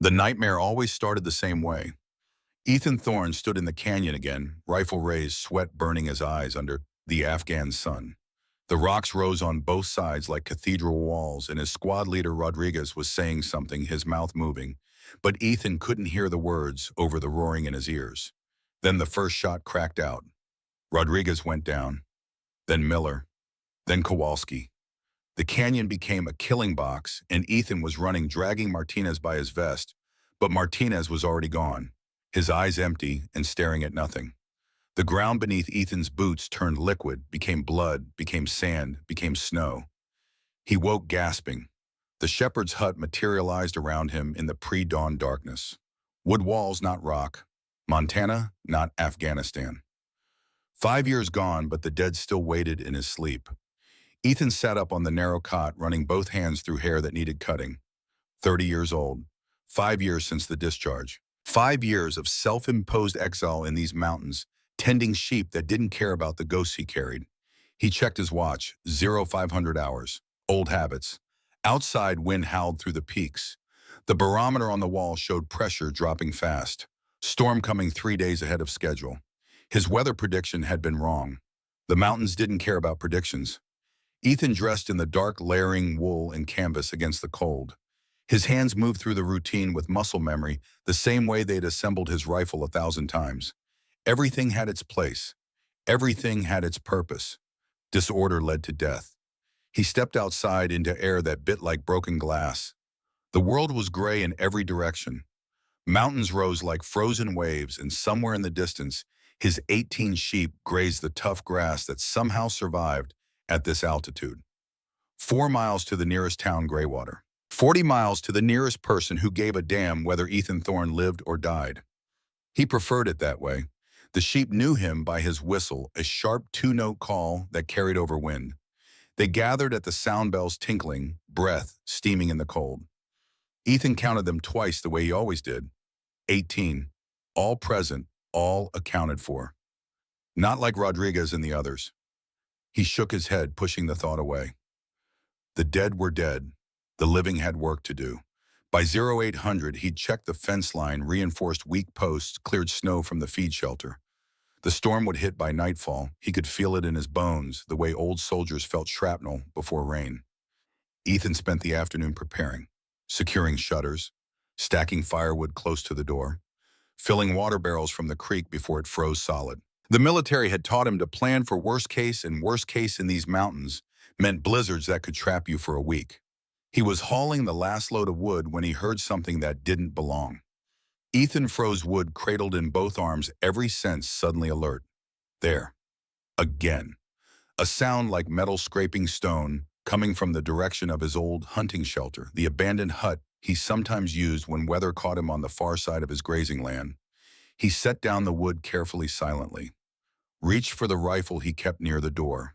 The nightmare always started the same way. Ethan Thorne stood in the canyon again, rifle raised, sweat burning his eyes under the Afghan sun. The rocks rose on both sides like cathedral walls, and his squad leader Rodriguez was saying something, his mouth moving, but Ethan couldn't hear the words over the roaring in his ears. Then the first shot cracked out. Rodriguez went down, then Miller, then Kowalski. The canyon became a killing box, and Ethan was running, dragging Martinez by his vest, but Martinez was already gone, his eyes empty and staring at nothing. The ground beneath Ethan's boots turned liquid, became blood, became sand, became snow. He woke gasping. The shepherd's hut materialized around him in the pre-dawn darkness. Wood walls, not rock. Montana, not Afghanistan. 5 years gone, but the dead still waited in his sleep. Ethan sat up on the narrow cot, running both hands through hair that needed cutting. 30 years old. 5 years since the discharge. 5 years of self-imposed exile in these mountains, tending sheep that didn't care about the ghosts he carried. He checked his watch, 0500 hours. Old habits. Outside, wind howled through the peaks. The barometer on the wall showed pressure dropping fast. Storm coming 3 days ahead of schedule. His weather prediction had been wrong. The mountains didn't care about predictions. Ethan dressed in the dark, layering wool and canvas against the cold. His hands moved through the routine with muscle memory, the same way they'd assembled his rifle 1,000 times. Everything had its place. Everything had its purpose. Disorder led to death. He stepped outside into air that bit like broken glass. The world was gray in every direction. Mountains rose like frozen waves, and somewhere in the distance, his 18 sheep grazed the tough grass that somehow survived at this altitude. 4 miles to the nearest town, Greywater. 40 miles to the nearest person who gave a damn whether Ethan Thorne lived or died. He preferred it that way. The sheep knew him by his whistle, a sharp two-note call that carried over wind. They gathered at the sound bells tinkling, breath steaming in the cold. Ethan counted them twice the way he always did. 18. All present, all accounted for. Not like Rodriguez and the others. He shook his head, pushing the thought away. The dead were dead. The living had work to do. By 0800, he'd checked the fence line, reinforced weak posts, cleared snow from the feed shelter. The storm would hit by nightfall. He could feel it in his bones, the way old soldiers felt shrapnel before rain. Ethan spent the afternoon preparing, securing shutters, stacking firewood close to the door, filling water barrels from the creek before it froze solid. The military had taught him to plan for worst case, and worst case in these mountains meant blizzards that could trap you for a week. He was hauling the last load of wood when he heard something that didn't belong. Ethan froze wood cradled in both arms, every sense suddenly alert. There. Again. A sound like metal scraping stone coming from the direction of his old hunting shelter, the abandoned hut he sometimes used when weather caught him on the far side of his grazing land. He set down the wood carefully, silently. Reached for the rifle he kept near the door.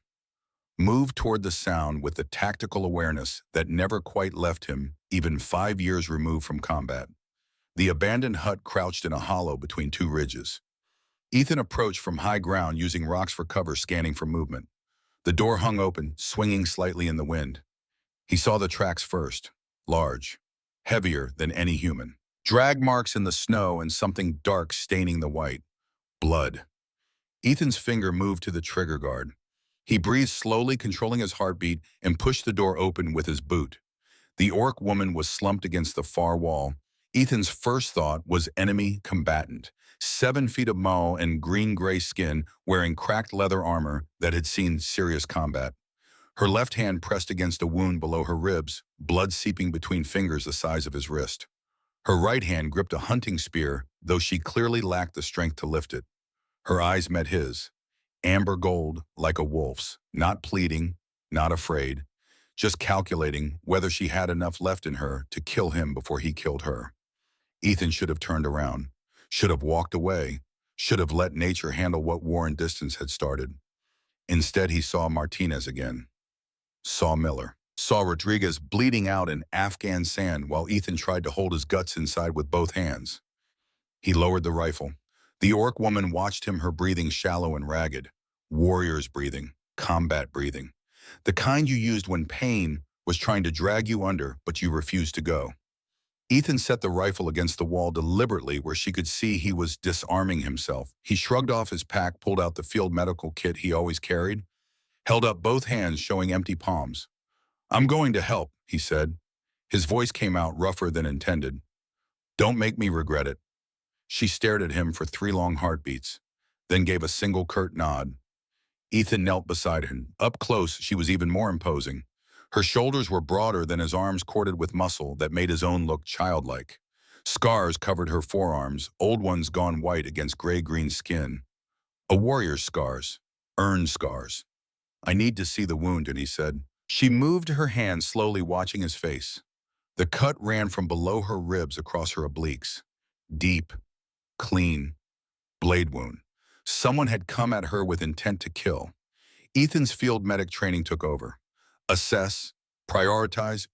Moved toward the sound with the tactical awareness that never quite left him, even 5 years removed from combat. The abandoned hut crouched in a hollow between two ridges. Ethan approached from high ground, using rocks for cover, scanning for movement. The door hung open, swinging slightly in the wind. He saw the tracks first, large, heavier than any human. Drag marks in the snow and something dark staining the white. Blood. Ethan's finger moved to the trigger guard. He breathed slowly, controlling his heartbeat, and pushed the door open with his boot. The orc woman was slumped against the far wall. Ethan's first thought was enemy combatant, 7 feet of mow and green-gray skin, wearing cracked leather armor that had seen serious combat. Her left hand pressed against a wound below her ribs, blood seeping between fingers the size of his wrist. Her right hand gripped a hunting spear, though she clearly lacked the strength to lift it. Her eyes met his. Amber gold, like a wolf's, not pleading, not afraid, just calculating whether she had enough left in her to kill him before he killed her. Ethan should have turned around, should have walked away, should have let nature handle what war and distance had started. Instead, he saw Martinez again, saw Miller, saw Rodriguez bleeding out in Afghan sand while Ethan tried to hold his guts inside with both hands. He lowered the rifle. The orc woman watched him, her breathing shallow and ragged. Warrior's breathing, combat breathing. The kind you used when pain was trying to drag you under, but you refused to go. Ethan set the rifle against the wall deliberately where she could see he was disarming himself. He shrugged off his pack, pulled out the field medical kit he always carried, held up both hands showing empty palms. "I'm going to help," he said. His voice came out rougher than intended. "Don't make me regret it." She stared at him for 3 long heartbeats, then gave a single curt nod. Ethan knelt beside her. Up close, she was even more imposing. Her shoulders were broader than his arms, corded with muscle that made his own look childlike. Scars covered her forearms, old ones gone white against gray-green skin. A warrior's scars. Earned scars. "I need to see the wound," and he said. She moved her hand slowly, watching his face. The cut ran from below her ribs across her obliques. Deep, clean, blade wound. Someone had come at her with intent to kill. Ethan's field medic training took over. Assess, prioritize,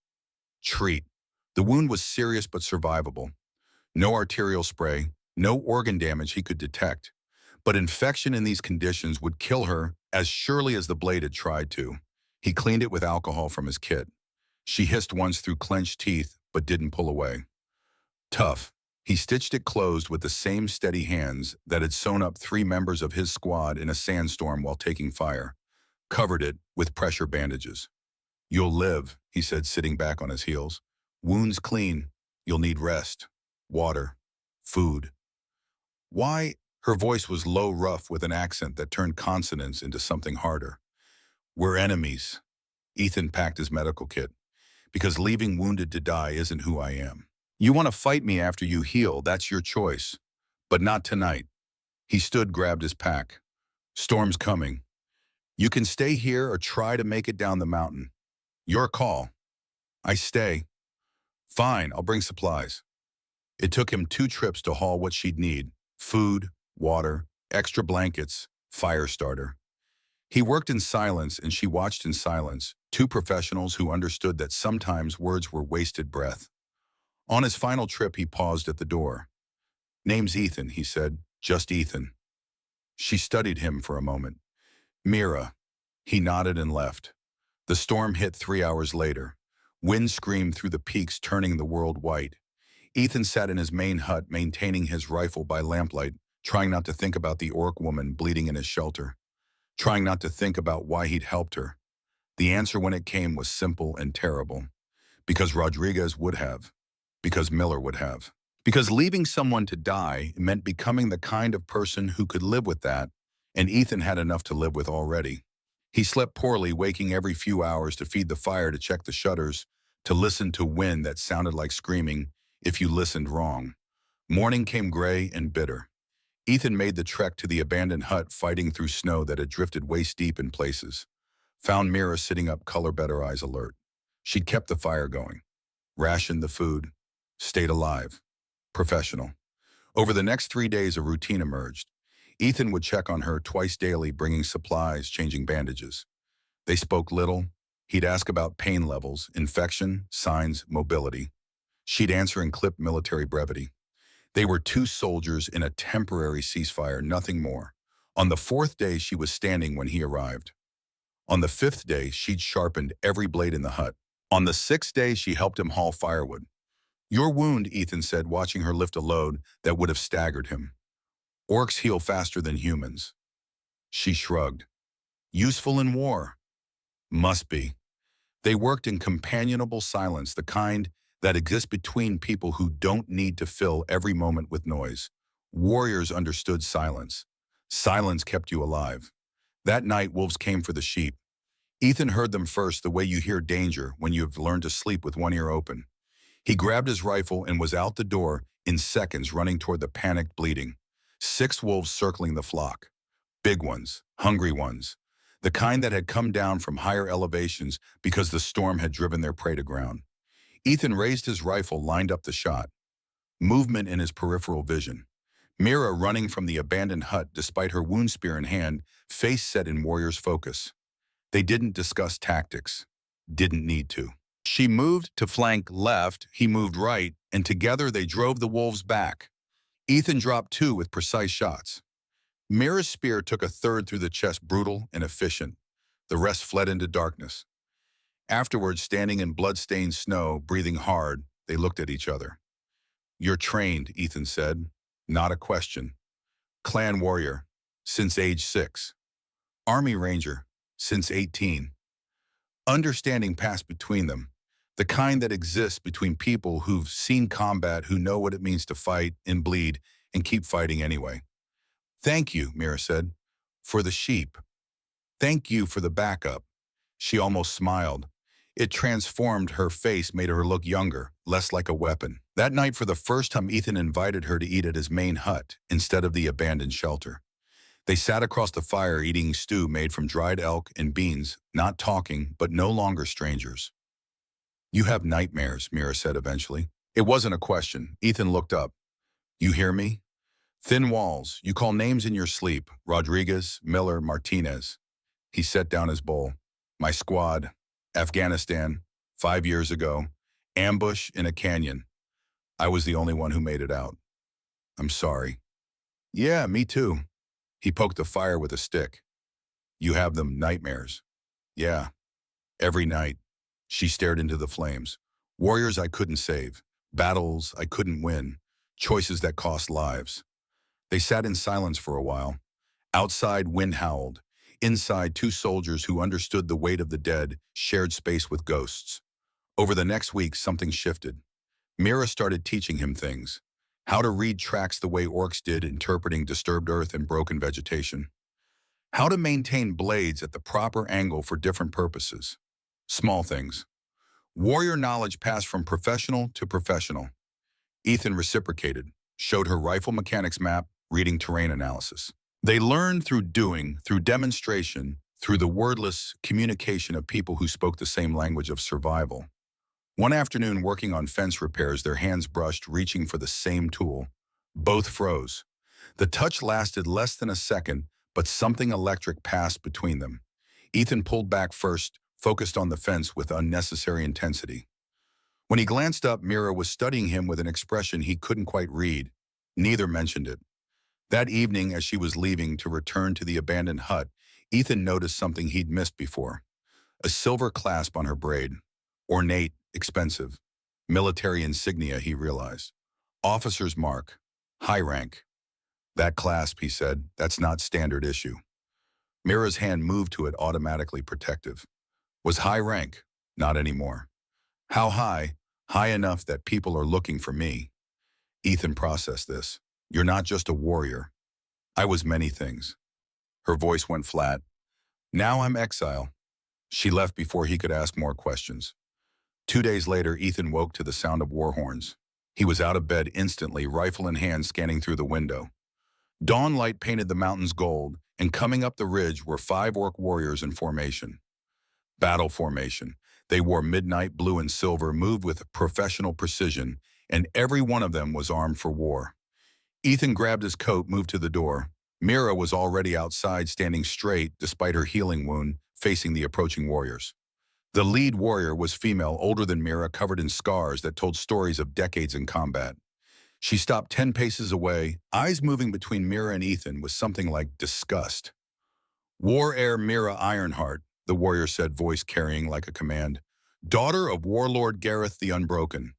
treat. The wound was serious but survivable. No arterial spray, no organ damage he could detect. But infection in these conditions would kill her as surely as the blade had tried to. He cleaned it with alcohol from his kit. She hissed once through clenched teeth, but didn't pull away. Tough. He stitched it closed with the same steady hands that had sewn up 3 members of his squad in a sandstorm while taking fire. Covered it with pressure bandages. "You'll live," he said, sitting back on his heels. "Wounds clean. You'll need rest, water, food." "Why?" Her voice was low, rough, with an accent that turned consonants into something harder. "We're enemies." Ethan packed his medical kit. "Because leaving wounded to die isn't who I am. You want to fight me after you heal, that's your choice. But not tonight." He stood, grabbed his pack. "Storm's coming. You can stay here or try to make it down the mountain. Your call." "I stay." "Fine, I'll bring supplies." It took him 2 trips to haul what she'd need: food, water, extra blankets, fire starter. He worked in silence and she watched in silence, 2 professionals who understood that sometimes words were wasted breath. On his final trip, he paused at the door. "Name's Ethan," he said. "Just Ethan." She studied him for a moment. "Mira." He nodded and left. The storm hit 3 hours later. Wind screamed through the peaks, turning the world white. Ethan sat in his main hut, maintaining his rifle by lamplight, trying not to think about the orc woman bleeding in his shelter, trying not to think about why he'd helped her. The answer when it came was simple and terrible. Because Rodriguez would have. Because Miller would have. Because leaving someone to die meant becoming the kind of person who could live with that, and Ethan had enough to live with already. He slept poorly, waking every few hours to feed the fire, to check the shutters, to listen to wind that sounded like screaming if you listened wrong. Morning came gray and bitter. Ethan made the trek to the abandoned hut, fighting through snow that had drifted waist-deep in places. Found Mira sitting up, color better, eyes alert. She'd kept the fire going, rationed the food, stayed alive. Professional. Over the next 3 days, a routine emerged. Ethan would check on her twice daily, bringing supplies, changing bandages. They spoke little. He'd ask about pain levels, infection, signs, mobility. She'd answer in clipped military brevity. They were 2 soldiers in a temporary ceasefire, nothing more. On the 4th day, she was standing when he arrived. On the 5th day, she'd sharpened every blade in the hut. On the 6th day, she helped him haul firewood. "Your wound," Ethan said, watching her lift a load that would have staggered him. "Orcs heal faster than humans." She shrugged. "Useful in war." "Must be." They worked in companionable silence, the kind that exists between people who don't need to fill every moment with noise. Warriors understood silence. Silence kept you alive. That night, wolves came for the sheep. Ethan heard them first, the way you hear danger when you have learned to sleep with one ear open. He grabbed his rifle and was out the door in seconds, running toward the panicked, bleeding. 6 wolves circling the flock. Big ones, hungry ones. The kind that had come down from higher elevations because the storm had driven their prey to ground. Ethan raised his rifle, lined up the shot. Movement in his peripheral vision. Mira running from the abandoned hut despite her wound spear in hand, face set in warrior's focus. They didn't discuss tactics. Didn't need to. She moved to flank left, he moved right, and together they drove the wolves back. Ethan dropped 2 with precise shots. Mira's spear took a third through the chest, brutal and efficient. The rest fled into darkness. Afterwards, standing in blood-stained snow, breathing hard, they looked at each other. You're trained, Ethan said. Not a question. Clan warrior, since age 6. Army ranger, since 18. Understanding passed between them, the kind that exists between people who've seen combat, who know what it means to fight and bleed and keep fighting anyway. Thank you, Mira said, for the sheep. Thank you for the backup. She almost smiled. It transformed her face, made her look younger, less like a weapon. That night, for the first time, Ethan invited her to eat at his main hut instead of the abandoned shelter. They sat across the fire eating stew made from dried elk and beans, not talking, but no longer strangers. You have nightmares, Mira said eventually. It wasn't a question. Ethan looked up. You hear me? Thin walls. You call names in your sleep. Rodriguez, Miller, Martinez. He set down his bowl. My squad. Afghanistan. 5 years ago. Ambush in a canyon. I was the only one who made it out. I'm sorry. Yeah, me too. He poked the fire with a stick. You have them nightmares. Yeah. Every night. She stared into the flames. Warriors I couldn't save. Battles I couldn't win. Choices that cost lives. They sat in silence for a while. Outside, wind howled. Inside, 2 soldiers who understood the weight of the dead shared space with ghosts. Over the next week, something shifted. Mira started teaching him things. How to read tracks the way orcs did, interpreting disturbed earth and broken vegetation. How to maintain blades at the proper angle for different purposes. Small things. Warrior knowledge passed from professional to professional. Ethan reciprocated, showed her rifle mechanics map, reading terrain analysis. They learned through doing, through demonstration, through the wordless communication of people who spoke the same language of survival. One afternoon, working on fence repairs, their hands brushed, reaching for the same tool. Both froze. The touch lasted less than a second, but something electric passed between them. Ethan pulled back first, focused on the fence with unnecessary intensity. When he glanced up, Mira was studying him with an expression he couldn't quite read. Neither mentioned it. That evening, as she was leaving to return to the abandoned hut, Ethan noticed something he'd missed before. A silver clasp on her braid. Ornate, expensive. Military insignia, he realized. Officer's mark. High rank. That clasp, he said, that's not standard issue. Mira's hand moved to it, automatically protective. Was high rank? Not anymore. How high? High enough that people are looking for me. Ethan processed this. You're not just a warrior. I was many things. Her voice went flat. Now I'm exile. She left before he could ask more questions. 2 days later, Ethan woke to the sound of war horns. He was out of bed instantly, rifle in hand, scanning through the window. Dawn light painted the mountains gold, and coming up the ridge were 5 orc warriors in formation. Battle formation. They wore midnight blue and silver, moved with professional precision, and every one of them was armed for war. Ethan grabbed his coat, moved to the door. Mira was already outside, standing straight despite her healing wound, facing the approaching warriors. The lead warrior was female, older than Mira, covered in scars that told stories of decades in combat. She stopped 10 paces away, eyes moving between Mira and Ethan with something like disgust. War Heir Mira Ironheart, the warrior said, voice carrying like a command. Daughter of Warlord Gareth the Unbroken.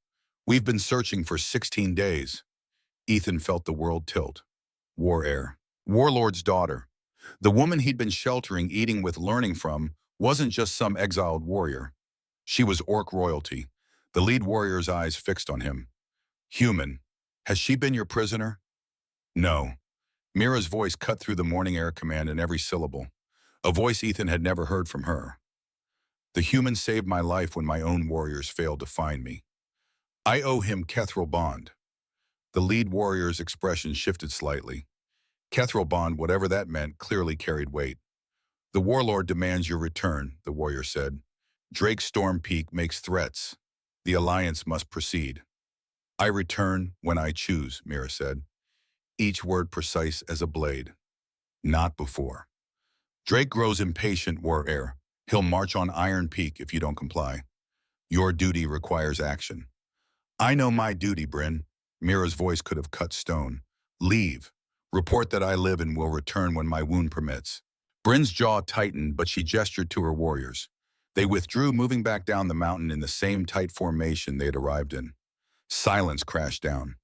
We've been searching for 16 days. Ethan felt the world tilt. War Heir. Warlord's daughter. The woman he'd been sheltering, eating with, learning from, wasn't just some exiled warrior. She was orc royalty. The lead warrior's eyes fixed on him. Human. Has she been your prisoner? No. Mira's voice cut through the morning air command in every syllable. A voice Ethan had never heard from her. The human saved my life when my own warriors failed to find me. I owe him Kethril Bond. The lead warrior's expression shifted slightly. Kethril Bond, whatever that meant, clearly carried weight. The warlord demands your return, the warrior said. Drake Stormpeak makes threats. The alliance must proceed. I return when I choose, Mira said. Each word precise as a blade. Not before. Drake grows impatient, War Heir. He'll march on Iron Peak if you don't comply. Your duty requires action. I know my duty, Bryn. Mira's voice could have cut stone. Leave. Report that I live and will return when my wound permits. Bryn's jaw tightened, but she gestured to her warriors. They withdrew, moving back down the mountain in the same tight formation they had arrived in. Silence crashed down.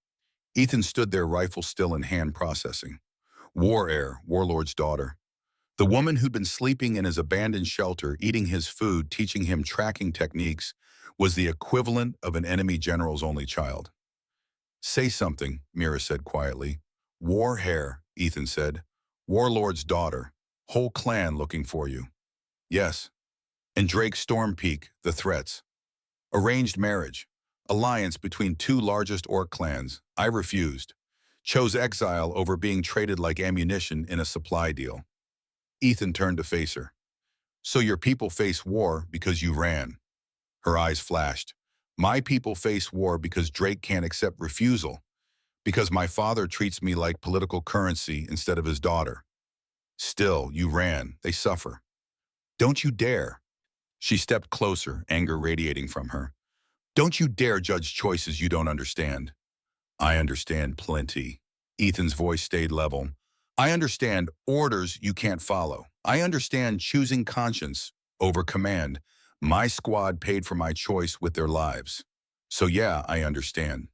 Ethan stood there, rifle still in hand, processing. War Heir, Warlord's daughter. The woman who'd been sleeping in his abandoned shelter, eating his food, teaching him tracking techniques, was the equivalent of an enemy general's only child. Say something, Mira said quietly. War Heir, Ethan said. Warlord's daughter. Whole clan looking for you. Yes. And Drake Stormpeak, the threats. Arranged marriage. Alliance between two largest orc clans. I refused. Chose exile over being traded like ammunition in a supply deal. Ethan turned to face her. So your people face war because you ran. Her eyes flashed. My people face war because Drake can't accept refusal. Because my father treats me like political currency instead of his daughter. Still, you ran. They suffer. Don't you dare. She stepped closer, anger radiating from her. Don't you dare judge choices you don't understand. I understand plenty. Ethan's voice stayed level. I understand orders you can't follow. I understand choosing conscience over command. My squad paid for my choice with their lives. So yeah, I understand.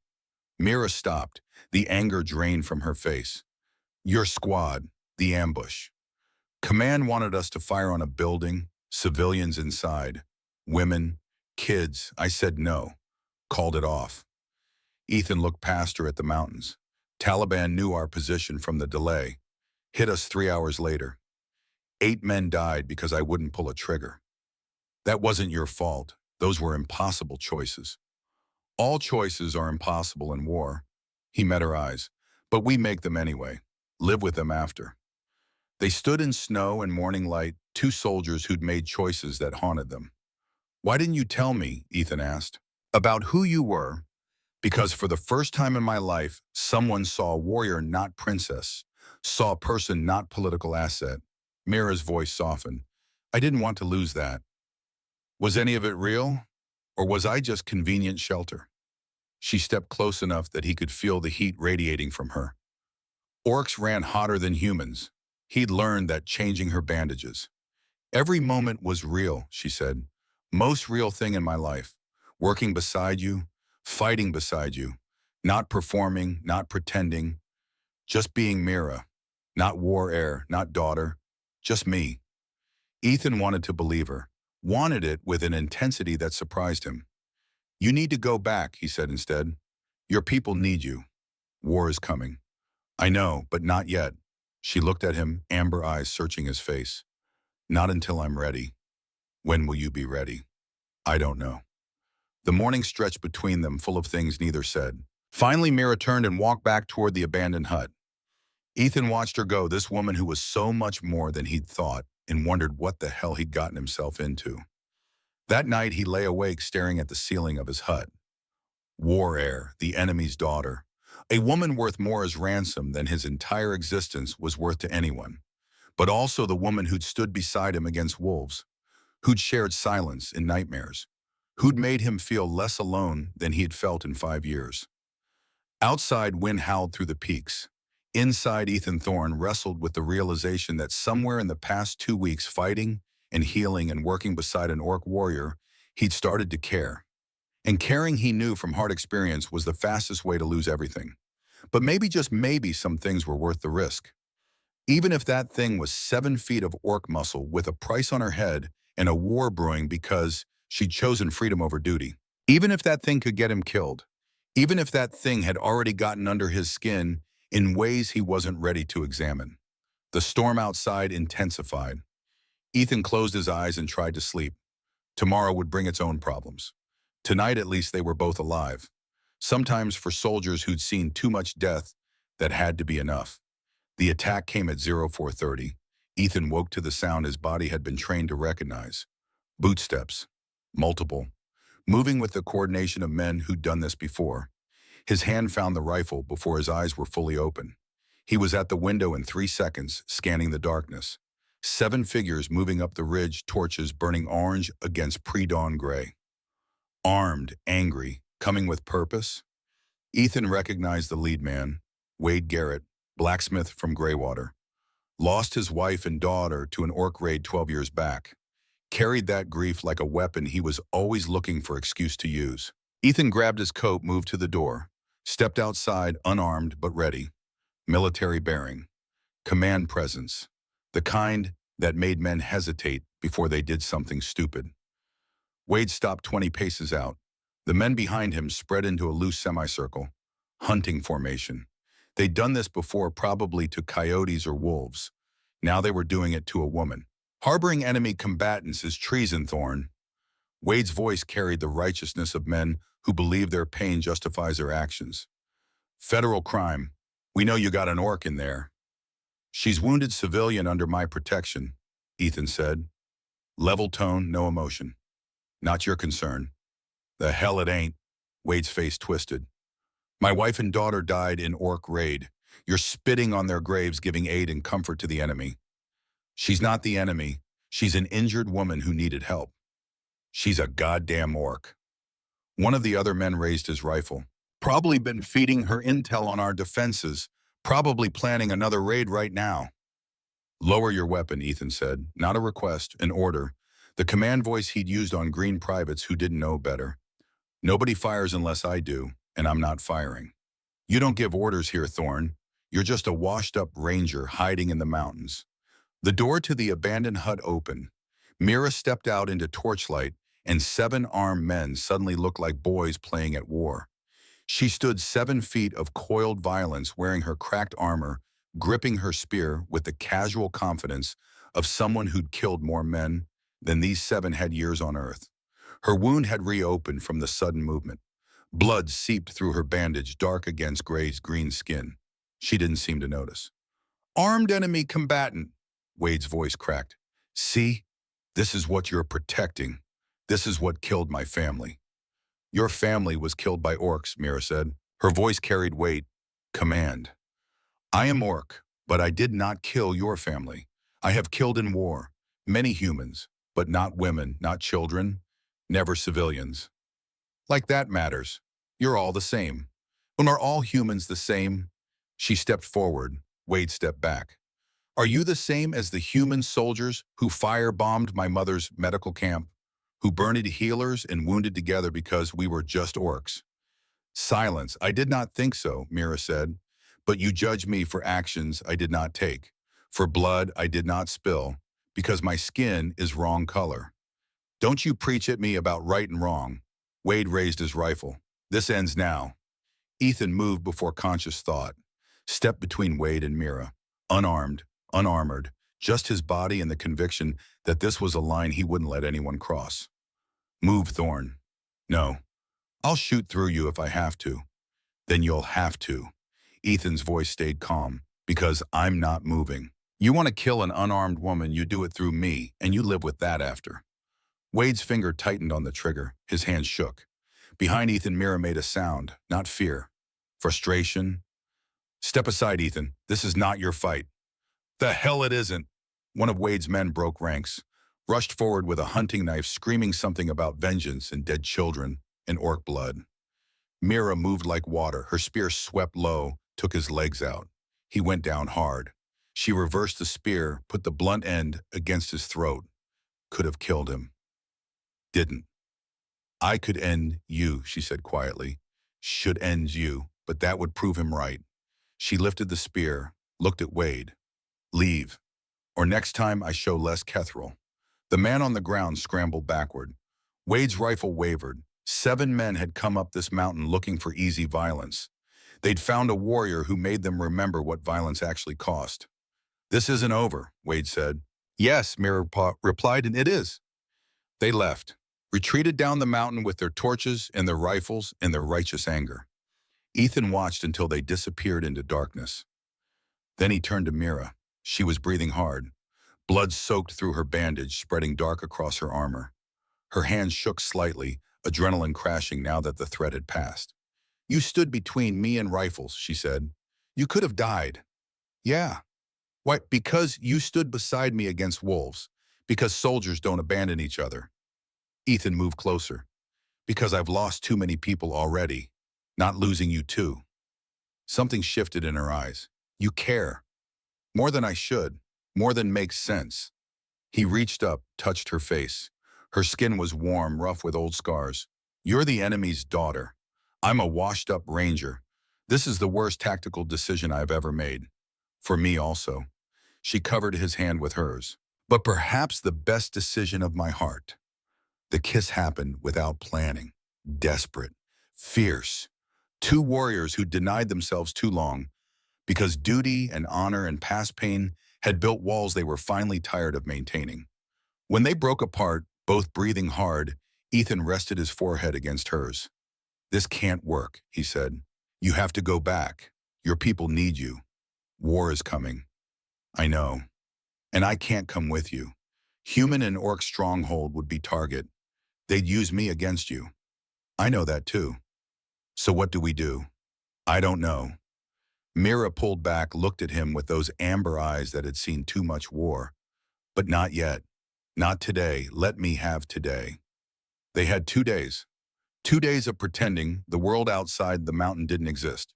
Mira stopped, the anger drained from her face. Your squad, the ambush. Command wanted us to fire on a building, civilians inside, women, kids. I said no, called it off. Ethan looked past her at the mountains. Taliban knew our position from the delay. Hit us 3 hours later. 8 men died because I wouldn't pull a trigger. That wasn't your fault. Those were impossible choices. All choices are impossible in war. He met her eyes. But we make them anyway. Live with them after. They stood in snow and morning light, two soldiers who'd made choices that haunted them. Why didn't you tell me, Ethan asked, about who you were? Because for the first time in my life, someone saw a warrior, not princess, saw a person, not political asset. Mira's voice softened. I didn't want to lose that. Was any of it real? Or was I just convenient shelter? She stepped close enough that he could feel the heat radiating from her. Orcs ran hotter than humans. He'd learned that, changing her bandages. Every moment was real, she said. Most real thing in my life. Working beside you, fighting beside you, not performing, not pretending, just being Mira, not war heir, not daughter, just me. Ethan wanted to believe her, wanted it with an intensity that surprised him. You need to go back, he said instead. Your people need you. War is coming. I know, but not yet. She looked at him, amber eyes searching his face. Not until I'm ready. When will you be ready? I don't know. The morning stretched between them, full of things neither said. Finally, Mira turned and walked back toward the abandoned hut. Ethan watched her go, this woman who was so much more than he'd thought, and wondered what the hell he'd gotten himself into. That night, he lay awake staring at the ceiling of his hut. War Heir, the enemy's daughter. A woman worth more as ransom than his entire existence was worth to anyone. But also the woman who'd stood beside him against wolves, who'd shared silence in nightmares, who'd made him feel less alone than he'd felt in 5 years. Outside, wind howled through the peaks. Inside, Ethan Thorne wrestled with the realization that somewhere in the past 2 weeks, fighting and healing and working beside an orc warrior, he'd started to care. And caring, he knew from hard experience, was the fastest way to lose everything. But maybe, just maybe, some things were worth the risk. Even if that thing was 7 feet of orc muscle with a price on her head and a war brewing because she'd chosen freedom over duty. Even if that thing could get him killed. Even if that thing had already gotten under his skin in ways he wasn't ready to examine. The storm outside intensified. Ethan closed his eyes and tried to sleep. Tomorrow would bring its own problems. Tonight, at least, they were both alive. Sometimes for soldiers who'd seen too much death, that had to be enough. The attack came at 0430. Ethan woke to the sound his body had been trained to recognize. Bootsteps. Multiple. Moving with the coordination of men who'd done this before. His hand found the rifle before his eyes were fully open. He was at the window in 3 seconds, scanning the darkness. 7 figures moving up the ridge, torches burning orange against pre-dawn gray. Armed, angry, coming with purpose. Ethan recognized the lead man, Wade Garrett, blacksmith from Greywater. Lost his wife and daughter to an orc raid 12 years back. Carried that grief like a weapon he was always looking for excuse to use. Ethan grabbed his coat, moved to the door. Stepped outside, unarmed but ready. Military bearing. Command presence. The kind that made men hesitate before they did something stupid. Wade stopped 20 paces out. The men behind him spread into a loose semicircle. Hunting formation. They'd done this before, probably to coyotes or wolves. Now they were doing it to a woman. Harboring enemy combatants is treason, Thorn. Wade's voice carried the righteousness of men who believe their pain justifies their actions. Federal crime. We know you got an orc in there. She's wounded civilian under my protection, Ethan said. Level tone, no emotion. Not your concern. The hell it ain't. Wade's face twisted. My wife and daughter died in orc raid. You're spitting on their graves, giving aid and comfort to the enemy. She's not the enemy. She's an injured woman who needed help. She's a goddamn orc. One of the other men raised his rifle. Probably been feeding her intel on our defenses. Probably planning another raid right now. Lower your weapon, Ethan said. Not a request, an order. The command voice he'd used on green privates who didn't know better. Nobody fires unless I do, and I'm not firing. You don't give orders here, Thorn. You're just a washed-up ranger hiding in the mountains. The door to the abandoned hut opened. Mira stepped out into torchlight, and 7 armed men suddenly looked like boys playing at war. She stood 7 feet of coiled violence, wearing her cracked armor, gripping her spear with the casual confidence of someone who'd killed more men than these 7 had years on Earth. Her wound had reopened from the sudden movement. Blood seeped through her bandage, dark against Gray's green skin. She didn't seem to notice. Armed enemy combatant, Wade's voice cracked. See, this is what you're protecting. This is what killed my family. Your family was killed by orcs, Mira said. Her voice carried weight, command. I am orc, but I did not kill your family. I have killed in war, many humans, but not women, not children, never civilians. Like that matters. You're all the same. And are all humans the same? She stepped forward. Wade stepped back. Are you the same as the human soldiers who firebombed my mother's medical camp, who burned healers and wounded together because we were just orcs? Silence. I did not think so, Mira said. But you judge me for actions I did not take, for blood I did not spill, because my skin is wrong color. Don't you preach at me about right and wrong. Wade raised his rifle. This ends now. Ethan moved before conscious thought, stepped between Wade and Mira, unarmed, unarmored, just his body and the conviction that this was a line he wouldn't let anyone cross. Move, Thorn. No. I'll shoot through you if I have to. Then you'll have to. Ethan's voice stayed calm, because I'm not moving. You want to kill an unarmed woman, you do it through me, and you live with that after. Wade's finger tightened on the trigger. His hand shook. Behind Ethan, Mira made a sound, not fear. Frustration. Step aside, Ethan. This is not your fight. The hell it isn't. One of Wade's men broke ranks, rushed forward with a hunting knife, screaming something about vengeance and dead children and orc blood. Mira moved like water. Her spear swept low, took his legs out. He went down hard. She reversed the spear, put the blunt end against his throat. Could have killed him. Didn't. I could end you, she said quietly. Should end you, but that would prove him right. She lifted the spear, looked at Wade. Leave, or next time I show less Kethril. The man on the ground scrambled backward. Wade's rifle wavered. 7 men had come up this mountain looking for easy violence. They'd found a warrior who made them remember what violence actually cost. This isn't over, Wade said. Yes, Mira replied, and it is. They left, retreated down the mountain with their torches and their rifles and their righteous anger. Ethan watched until they disappeared into darkness. Then he turned to Mira. She was breathing hard. Blood soaked through her bandage, spreading dark across her armor. Her hands shook slightly, adrenaline crashing now that the threat had passed. You stood between me and rifles, she said. You could have died. Yeah. Why? Because you stood beside me against wolves. Because soldiers don't abandon each other. Ethan moved closer. Because I've lost too many people already. Not losing you too. Something shifted in her eyes. You care. More than I should. More than makes sense. He reached up, touched her face. Her skin was warm, rough with old scars. You're the enemy's daughter. I'm a washed-up ranger, This is the worst tactical decision I've ever made. For me also. She covered his hand with hers. But perhaps the best decision of my heart. The kiss happened without planning. Desperate. Fierce. Two warriors who denied themselves too long because duty and honor and past pain had built walls they were finally tired of maintaining. When they broke apart, both breathing hard, Ethan rested his forehead against hers. "This can't work," he said. "You have to go back. Your people need you. War is coming." "I know. And I can't come with you. Human and Orc stronghold would be target. They'd use me against you." "I know that too. So what do we do?" "I don't know." Mira pulled back, looked at him with those amber eyes that had seen too much war. "But not yet. Not today. Let me have today." They had 2 days. 2 days of pretending the world outside the mountain didn't exist.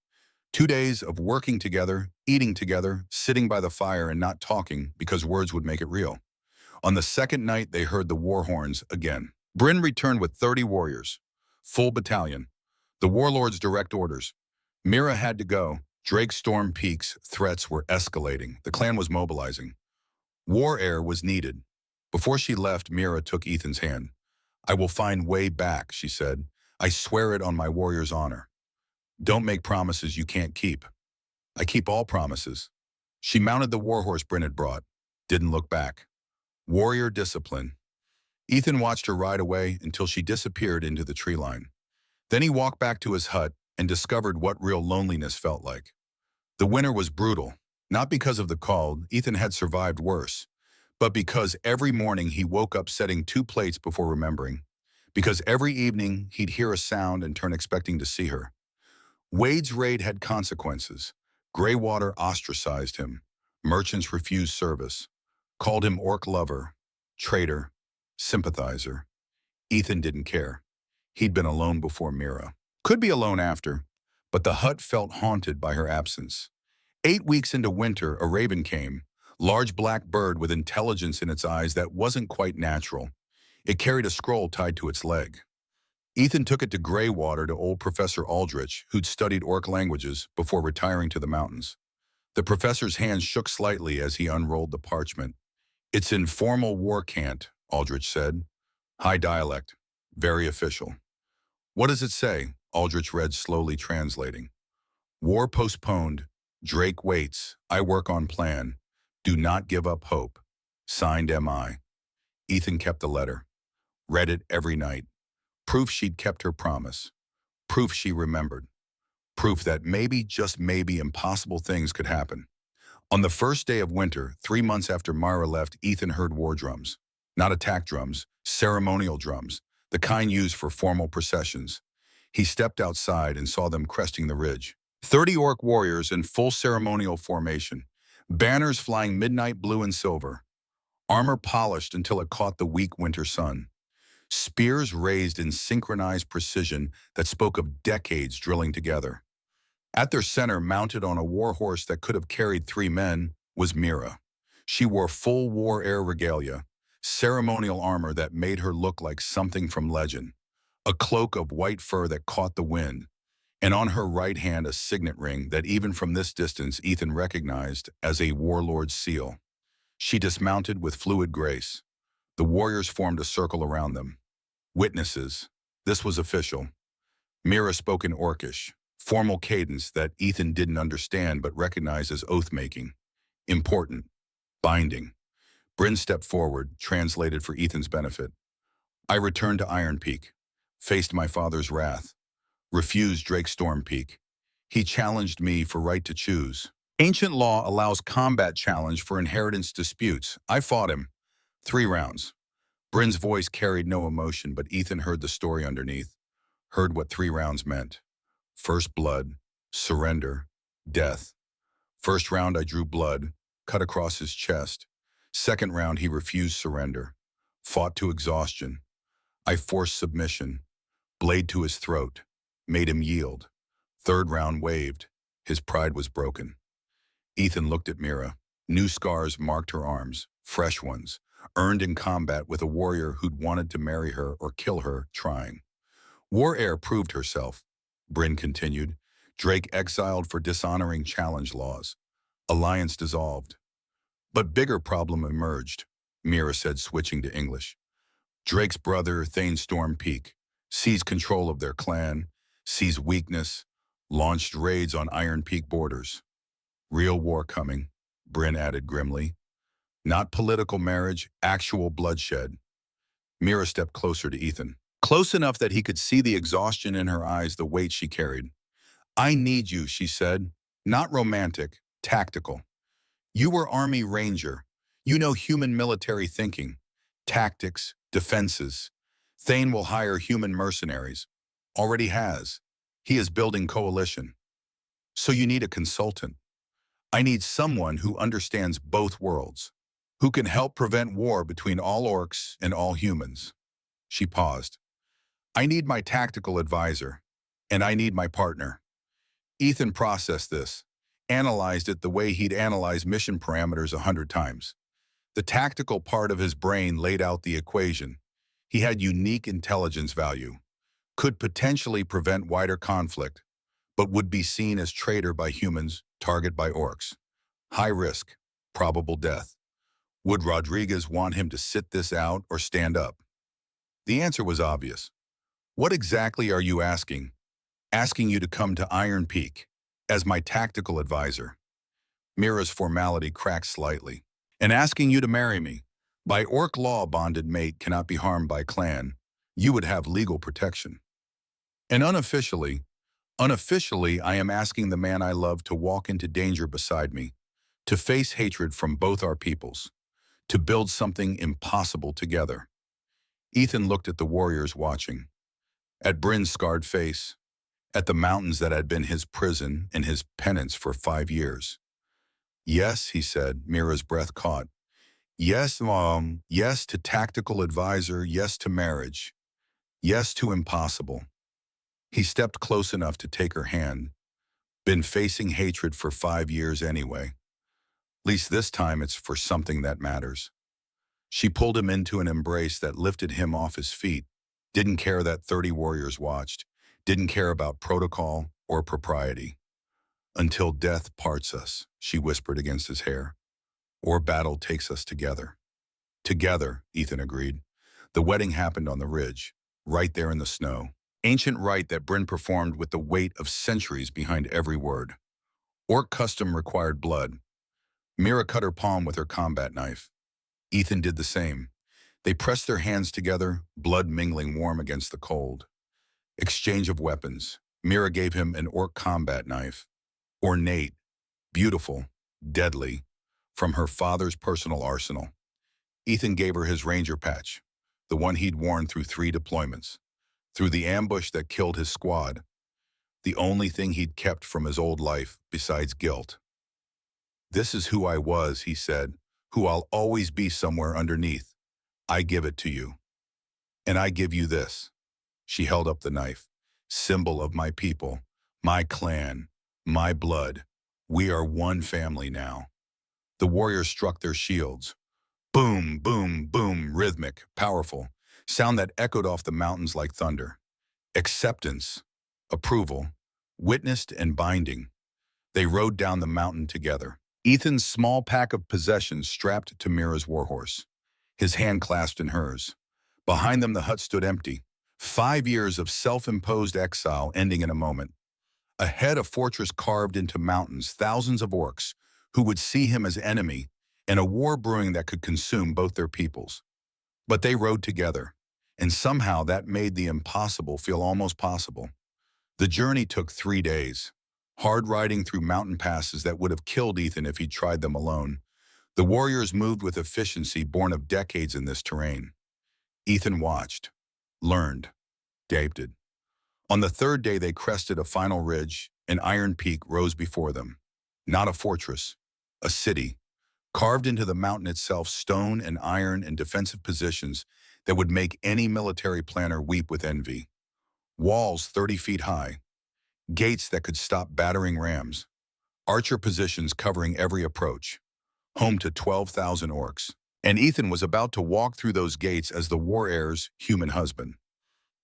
2 days of working together, eating together, sitting by the fire and not talking because words would make it real. On the second night, they heard the war horns again. Bryn returned with 30 warriors. Full battalion. The warlord's direct orders. Mira had to go. Drake's Storm Peak's threats were escalating. The clan was mobilizing. War air was needed. Before she left, Mira took Ethan's hand. "I will find way back," she said. "I swear it on my warrior's honor. Don't make promises you can't keep." "I keep all promises." She mounted the warhorse Bryn had brought. Didn't look back. Warrior discipline. Ethan watched her ride away until she disappeared into the tree line. Then he walked back to his hut and discovered what real loneliness felt like. The winter was brutal, not because of the cold, Ethan had survived worse, but because every morning he woke up setting 2 plates before remembering, because every evening he'd hear a sound and turn expecting to see her. Wade's raid had consequences. Greywater ostracized him. Merchants refused service, called him orc lover, traitor, sympathizer. Ethan didn't care. He'd been alone before Mira. Could be alone after, but the hut felt haunted by her absence. 8 weeks into winter, a raven came, large black bird with intelligence in its eyes that wasn't quite natural. It carried a scroll tied to its leg. Ethan took it to Greywater to old Professor Aldrich, who'd studied Orc languages before retiring to the mountains. The professor's hands shook slightly as he unrolled the parchment. "It's in formal war cant," Aldrich said. "High dialect. Very official." "What does it say?" Aldrich read, slowly translating. "War postponed. Drake waits. I work on plan. Do not give up hope. Signed M.I." Ethan kept the letter. Read it every night. Proof she'd kept her promise. Proof she remembered. Proof that maybe, just maybe, impossible things could happen. On the first day of winter, 3 months after Mara left, Ethan heard war drums. Not attack drums, ceremonial drums, the kind used for formal processions. He stepped outside and saw them cresting the ridge. 30 orc warriors in full ceremonial formation, banners flying midnight blue and silver, armor polished until it caught the weak winter sun, spears raised in synchronized precision that spoke of decades drilling together. At their center, mounted on a war horse that could have carried 3 men, was Mira. She wore full war air regalia, ceremonial armor that made her look like something from legend, a cloak of white fur that caught the wind, and on her right hand a signet ring that even from this distance Ethan recognized as a warlord's seal. She dismounted with fluid grace. The warriors formed a circle around them. Witnesses. This was official. Mira spoke in Orcish, formal cadence that Ethan didn't understand but recognized as oath-making. Important. Binding. Bryn stepped forward, translated for Ethan's benefit. "I returned to Iron Peak. Faced my father's wrath. Refused Drake's Storm Peak. He challenged me for right to choose. Ancient law allows combat challenge for inheritance disputes. I fought him. 3 rounds. Bryn's voice carried no emotion, but Ethan heard the story underneath. Heard what 3 rounds meant. First blood, surrender, death. First round I drew blood, cut across his chest. Second round he refused surrender. Fought to exhaustion. I forced submission. Blade to his throat. Made him yield. Third round waved. His pride was broken." Ethan looked at Mira. New scars marked her arms, fresh ones, earned in combat with a warrior who'd wanted to marry her or kill her trying. "War air proved herself," Bryn continued. Drake exiled for dishonoring challenge laws. Alliance dissolved. But bigger problem emerged, Mira said, switching to English. Drake's brother, Thane Stormpeak, seized control of their clan, seized weakness, launched raids on Iron Peak borders. Real war coming, Bryn added grimly. Not political marriage, actual bloodshed. Mira stepped closer to Ethan. Close enough that he could see the exhaustion in her eyes, the weight she carried. I need you, she said. Not romantic, tactical. You were Army Ranger. You know human military thinking, tactics, defenses. Thane will hire human mercenaries. Already has. He is building coalition. So you need a consultant. I need someone who understands both worlds, who can help prevent war between all orcs and all humans. She paused. I need my tactical advisor, and I need my partner. Ethan processed this, analyzed it the way he'd analyzed mission parameters 100 times. The tactical part of his brain laid out the equation. He had unique intelligence value, could potentially prevent wider conflict, but would be seen as traitor by humans, target by orcs. High risk, probable death. Would Rodriguez want him to sit this out or stand up? The answer was obvious. What exactly are you asking? Asking you to come to Iron Peak as my tactical advisor. Mira's formality cracked slightly. And asking you to marry me. By orc law, bonded mate cannot be harmed by clan. You would have legal protection. And unofficially, I am asking the man I love to walk into danger beside me, to face hatred from both our peoples, to build something impossible together. Ethan looked at the warriors watching, at Bryn's scarred face, at the mountains that had been his prison and his penance for 5 years. Yes, he said, Mira's breath caught. Yes, Mom. Yes to tactical advisor. Yes to marriage. Yes to impossible. He stepped close enough to take her hand. Been facing hatred for 5 years anyway. At least this time it's for something that matters. She pulled him into an embrace that lifted him off his feet. Didn't care that 30 warriors watched. Didn't care about protocol or propriety. Until death parts us, she whispered against his hair. Or battle takes us together. Together, Ethan agreed. The wedding happened on the ridge, right there in the snow. Ancient rite that Bryn performed with the weight of centuries behind every word. Orc custom required blood. Mira cut her palm with her combat knife. Ethan did the same. They pressed their hands together, blood mingling warm against the cold. Exchange of weapons. Mira gave him an orc combat knife. Ornate, beautiful, deadly, from her father's personal arsenal. Ethan gave her his ranger patch, the one he'd worn through 3 deployments, through the ambush that killed his squad, the only thing he'd kept from his old life besides guilt. This is who I was, he said, who I'll always be somewhere underneath. I give it to you. And I give you this. She held up the knife, symbol of my people, my clan, my blood. We are one family now. The warriors struck their shields. Boom, boom, boom, rhythmic, powerful, sound that echoed off the mountains like thunder. Acceptance, approval, witnessed and binding. They rode down the mountain together. Ethan's small pack of possessions strapped to Mira's warhorse, his hand clasped in hers. Behind them the hut stood empty. 5 years of self-imposed exile ending in a moment. Ahead, a fortress carved into mountains, thousands of orcs who would see him as enemy, and a war brewing that could consume both their peoples. But they rode together, and somehow that made the impossible feel almost possible. The journey took 3 days, hard riding through mountain passes that would have killed Ethan if he'd tried them alone. The warriors moved with efficiency born of decades in this terrain. Ethan watched, learned, adapted. On the 3rd day, they crested a final ridge, and Iron Peak rose before them. Not a fortress, a city, carved into the mountain itself, stone and iron and defensive positions that would make any military planner weep with envy. Walls 30 feet high, gates that could stop battering rams, archer positions covering every approach, home to 12,000 orcs. And Ethan was about to walk through those gates as the war heir's human husband.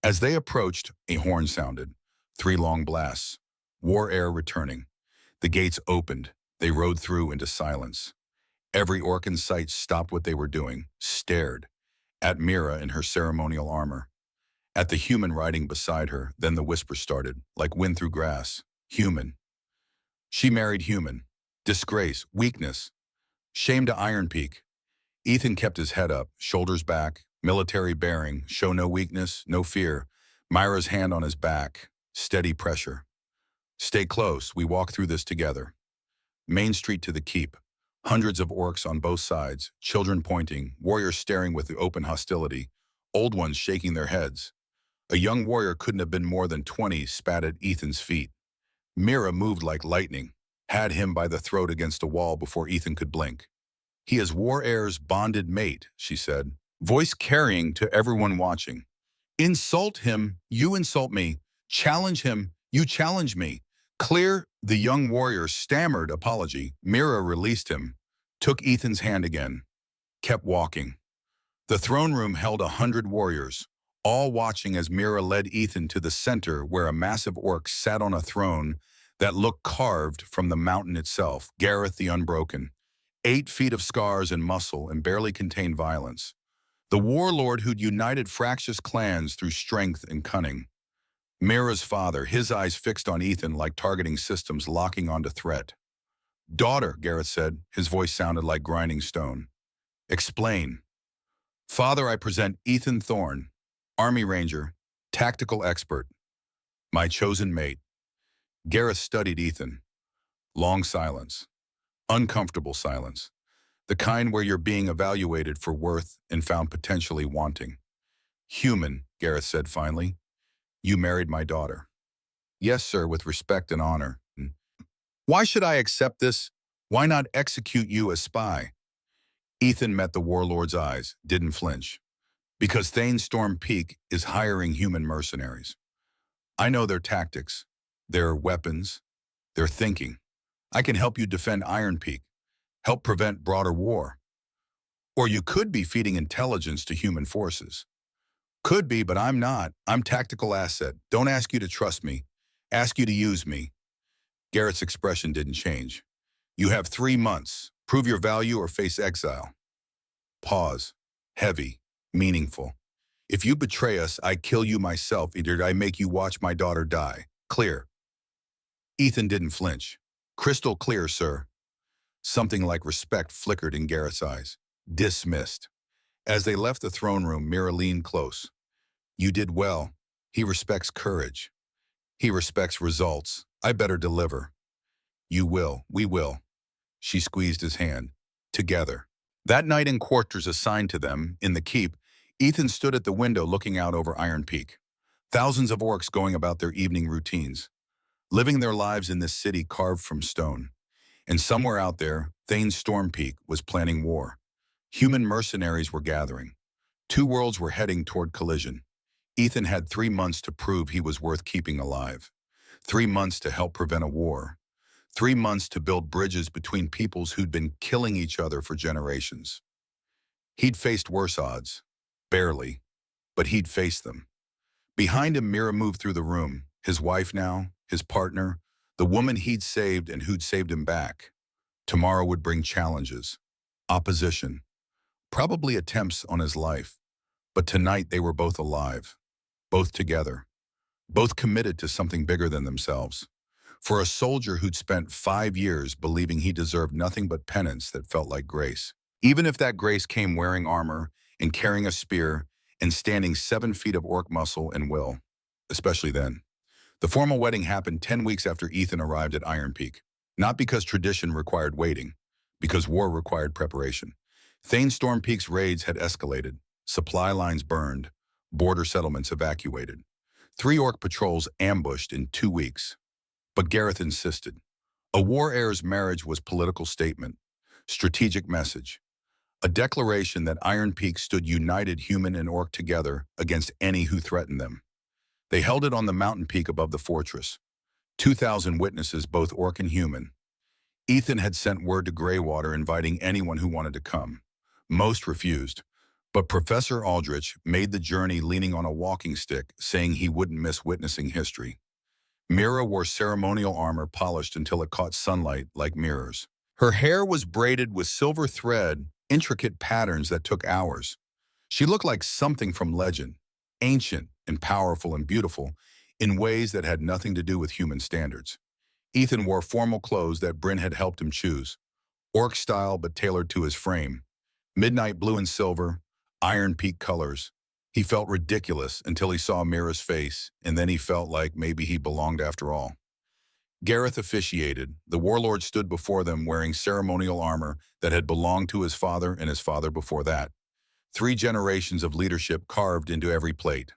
As they approached, a horn sounded, 3 long blasts. War air returning. The gates opened. They rode through into silence. Every orc in sight stopped what they were doing, stared. At Mira in her ceremonial armor. At the human riding beside her, then the whisper started, like wind through grass. Human. She married human. Disgrace, weakness. Shame to Iron Peak. Ethan kept his head up, shoulders back, military bearing, show no weakness, no fear. Myra's hand on his back, steady pressure. Stay close, we walk through this together. Main Street to the keep. Hundreds of orcs on both sides, children pointing, warriors staring with open hostility, old ones shaking their heads. A young warrior couldn't have been more than 20 spat at Ethan's feet. Mira moved like lightning, had him by the throat against a wall before Ethan could blink. He is War Air's bonded mate, she said, voice carrying to everyone watching. Insult him, you insult me. Challenge him, you challenge me. Clear, the young warrior stammered apology. Mira released him, took Ethan's hand again, kept walking. The throne room held 100 warriors, all watching as Mira led Ethan to the center where a massive orc sat on a throne that looked carved from the mountain itself, Gareth the Unbroken. 8 feet of scars and muscle and barely contained violence. The warlord who'd united fractious clans through strength and cunning. Mira's father, his eyes fixed on Ethan like targeting systems locking onto threat. Daughter, Gareth said, his voice sounded like grinding stone. Explain. Father, I present Ethan Thorne, Army Ranger, tactical expert, my chosen mate. Gareth studied Ethan. Long silence. Uncomfortable silence. The kind where you're being evaluated for worth and found potentially wanting. Human, Gareth said finally. You married my daughter. Yes, sir, with respect and honor. Why should I accept this? Why not execute you as spy? Ethan met the warlord's eyes, didn't flinch. Because Thane's Storm Peak is hiring human mercenaries. I know their tactics, their weapons, their thinking. I can help you defend Iron Peak, help prevent broader war. Or you could be feeding intelligence to human forces. Could be, but I'm not. I'm tactical asset. Don't ask you to trust me. Ask you to use me. Garrett's expression didn't change. You have 3 months. Prove your value or face exile. Pause. Heavy. Meaningful. If you betray us, I kill you myself. Either I make you watch my daughter die. Clear. Ethan didn't flinch. Crystal clear, sir. Something like respect flickered in Garrett's eyes. Dismissed. As they left the throne room, Mira leaned close. You did well. He respects courage. He respects results. I better deliver. You will. We will. She squeezed his hand. Together. That night in quarters assigned to them, in the keep, Ethan stood at the window looking out over Iron Peak. Thousands of orcs going about their evening routines, living their lives in this city carved from stone. And somewhere out there, Thane's Storm Peak was planning war. Human mercenaries were gathering. 2 worlds were heading toward collision. Ethan had 3 months to prove he was worth keeping alive. 3 months to help prevent a war. 3 months to build bridges between peoples who'd been killing each other for generations. He'd faced worse odds. Barely. But he'd faced them. Behind him, Mira moved through the room. His wife now, his partner, the woman he'd saved and who'd saved him back. Tomorrow would bring challenges. Opposition. Probably attempts on his life. But tonight they were both alive. Both together. Both committed to something bigger than themselves. For a soldier who'd spent 5 years believing he deserved nothing but penance that felt like grace. Even if that grace came wearing armor and carrying a spear and standing 7 feet of orc muscle and will. Especially then. The formal wedding happened 10 weeks after Ethan arrived at Iron Peak. Not because tradition required waiting, because war required preparation. Thane's Storm Peak's raids had escalated. Supply lines burned. Border settlements evacuated. 3 orc patrols ambushed in 2 weeks. But Gareth insisted. A war heir's marriage was political statement, strategic message, a declaration that Iron Peak stood united human and orc together against any who threatened them. They held it on the mountain peak above the fortress. 2,000 witnesses, both orc and human. Ethan had sent word to Greywater inviting anyone who wanted to come. Most refused, but Professor Aldrich made the journey leaning on a walking stick, saying he wouldn't miss witnessing history. Mira wore ceremonial armor polished until it caught sunlight like mirrors. Her hair was braided with silver thread, intricate patterns that took hours. She looked like something from legend, ancient and powerful and beautiful, in ways that had nothing to do with human standards. Ethan wore formal clothes that Bryn had helped him choose, orc style but tailored to his frame. Midnight blue and silver, Iron Peak colors. He felt ridiculous until he saw Mira's face, and then he felt like maybe he belonged after all. Gareth officiated. The warlord stood before them wearing ceremonial armor that had belonged to his father and his father before that. 3 generations of leadership carved into every plate.